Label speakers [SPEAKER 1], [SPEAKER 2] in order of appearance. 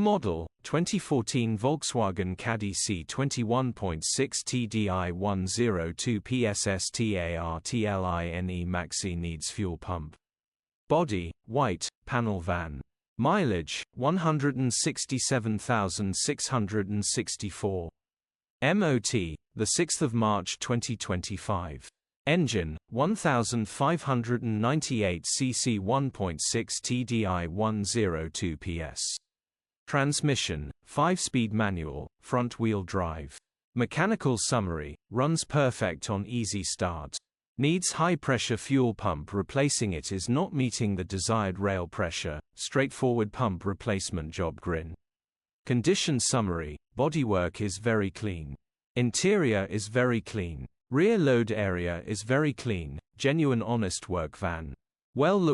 [SPEAKER 1] Model, 2014 Volkswagen Caddy C20 1.6 TDI 102 PSSTARTLINE MAXI needs fuel pump. Body, white, panel van. Mileage, 167,664. MOT, the 6th of March 2025. Engine, 1598 cc 1.6 TDI 102 PS. Transmission, 5-speed manual, front-wheel drive. Mechanical summary, runs perfect on easy start. Needs high-pressure fuel pump replacing it is not meeting the desired rail pressure, straightforward pump replacement job grin. Condition summary, bodywork is very clean. Interior is very clean. Rear load area is very clean, genuine honest work van. Well looked